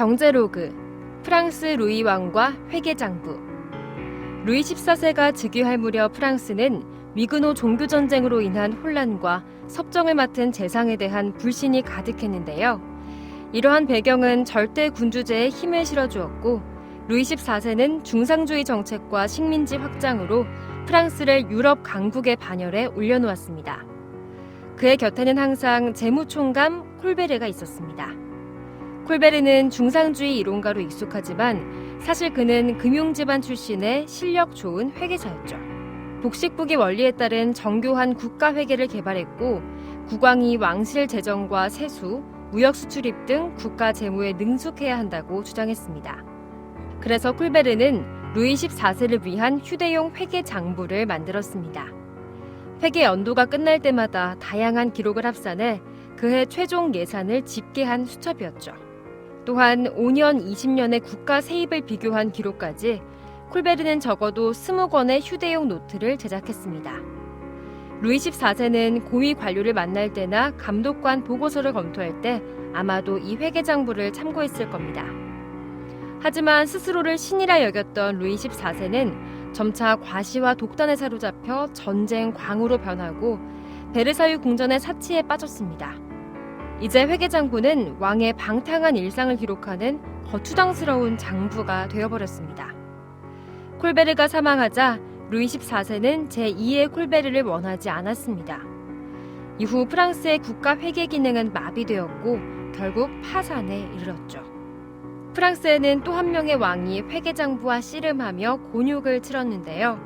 경제로그, 프랑스 루이 왕과 회계장부. 루이 14세가 즉위할 무렵 프랑스는 위근호 종교전쟁으로 인한 혼란과 섭정을 맡은 재상에 대한 불신이 가득했는데요. 이러한 배경은 절대 군주제에 힘을 실어주었고, 루이 14세는 중상주의 정책과 식민지 확장으로 프랑스를 유럽 강국의 반열에 올려놓았습니다. 그의 곁에는 항상 재무총감 콜베르가 있었습니다. 콜베르는 중상주의 이론가로 익숙하지만 사실 그는 금융집안 출신의 실력 좋은 회계사였죠. 복식부기 원리에 따른 정교한 국가회계를 개발했고, 국왕이 왕실 재정과 세수, 무역 수출입 등 국가 재무에 능숙해야 한다고 주장했습니다. 그래서 콜베르는 루이 14세를 위한 휴대용 회계 장부를 만들었습니다. 회계 연도가 끝날 때마다 다양한 기록을 합산해 그해 최종 예산을 집계한 수첩이었죠. 또한 5년, 20년의 국가 세입을 비교한 기록까지 콜베르는 적어도 20권의 휴대용 노트를 제작했습니다. 루이 14세는 고위 관료를 만날 때나 감독관 보고서를 검토할 때 아마도 이 회계장부를 참고했을 겁니다. 하지만 스스로를 신이라 여겼던 루이 14세는 점차 과시와 독단에 사로잡혀 전쟁 광으로 변하고 베르사유 궁전의 사치에 빠졌습니다. 이제 회계장부는 왕의 방탕한 일상을 기록하는 거추장스러운 장부가 되어버렸습니다. 콜베르가 사망하자 루이 14세는 제2의 콜베르를 원하지 않았습니다. 이후 프랑스의 국가 회계 기능은 마비되었고 결국 파산에 이르렀죠. 프랑스에는 또 한 명의 왕이 회계장부와 씨름하며 곤욕을 치렀는데요.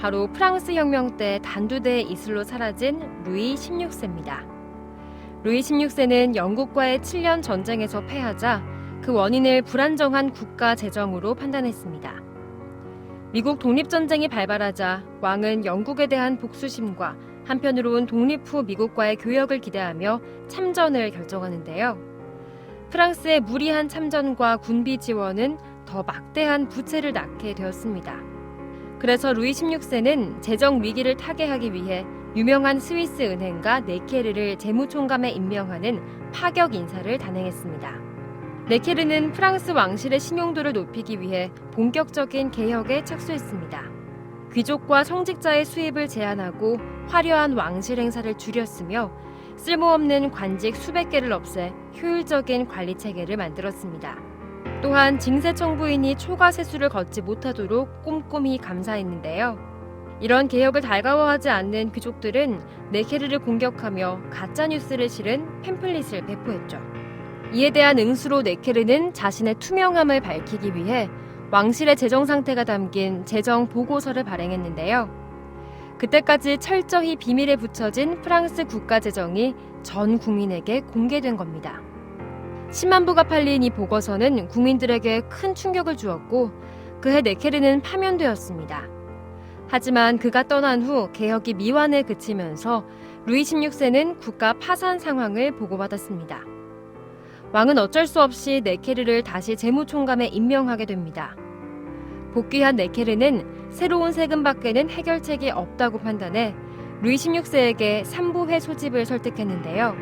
바로 프랑스 혁명 때 단두대의 이슬로 사라진 루이 16세입니다. 루이 16세는 영국과의 7년 전쟁에서 패하자 그 원인을 불안정한 국가 재정으로 판단했습니다. 미국 독립전쟁이 발발하자 왕은 영국에 대한 복수심과 한편으론 독립 후 미국과의 교역을 기대하며 참전을 결정하는데요. 프랑스의 무리한 참전과 군비 지원은 더 막대한 부채를 낳게 되었습니다. 그래서 루이 16세는 재정 위기를 타개하기 위해 유명한 스위스 은행가 네케르를 재무총감에 임명하는 파격 인사를 단행했습니다. 네케르는 프랑스 왕실의 신용도를 높이기 위해 본격적인 개혁에 착수했습니다. 귀족과 성직자의 수입을 제한하고 화려한 왕실 행사를 줄였으며 쓸모없는 관직 수백 개를 없애 효율적인 관리 체계를 만들었습니다. 또한 징세 청부인이 초과 세수를 걷지 못하도록 꼼꼼히 감사했는데요. 이런 개혁을 달가워하지 않는 귀족들은 네케르를 공격하며 가짜뉴스를 실은 팸플릿을 배포했죠. 이에 대한 응수로 네케르는 자신의 투명함을 밝히기 위해 왕실의 재정 상태가 담긴 재정 보고서를 발행했는데요. 그때까지 철저히 비밀에 붙여진 프랑스 국가 재정이 전 국민에게 공개된 겁니다. 10만 부가 팔린 이 보고서는 국민들에게 큰 충격을 주었고 그해 네케르는 파면되었습니다. 하지만 그가 떠난 후 개혁이 미완에 그치면서 루이 16세는 국가 파산 상황을 보고받았습니다. 왕은 어쩔 수 없이 네케르를 다시 재무총감에 임명하게 됩니다. 복귀한 네케르는 새로운 세금 밖에는 해결책이 없다고 판단해 루이 16세에게 3부회 소집을 설득했는데요.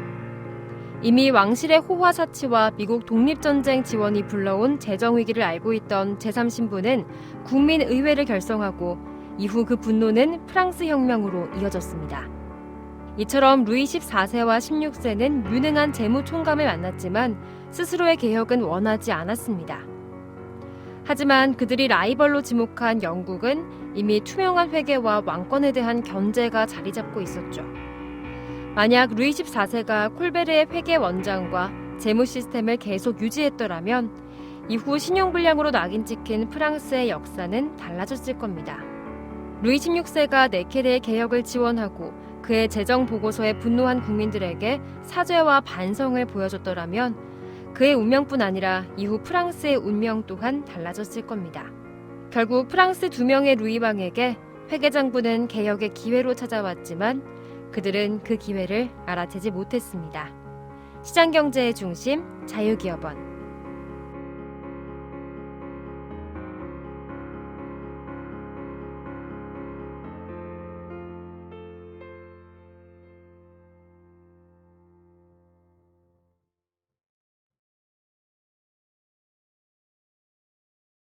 이미 왕실의 호화 사치와 미국 독립전쟁 지원이 불러온 재정위기를 알고 있던 제3신부는 국민의회를 결성하고 이후 그 분노는 프랑스 혁명으로 이어졌습니다. 이처럼 루이 14세와 16세는 유능한 재무총감을 만났지만 스스로의 개혁은 원하지 않았습니다. 하지만 그들이 라이벌로 지목한 영국은 이미 투명한 회계와 왕권에 대한 견제가 자리 잡고 있었죠. 만약 루이 14세가 콜베르의 회계 원장과 재무 시스템을 계속 유지했더라면 이후 신용불량으로 낙인 찍힌 프랑스의 역사는 달라졌을 겁니다. 루이 16세가 네케르의 개혁을 지원하고 그의 재정 보고서에 분노한 국민들에게 사죄와 반성을 보여줬더라면 그의 운명뿐 아니라 이후 프랑스의 운명 또한 달라졌을 겁니다. 결국 프랑스 2명의 루이 왕에게 회계장부는 개혁의 기회로 찾아왔지만 그들은 그 기회를 알아채지 못했습니다. 시장경제의 중심, 자유기업원.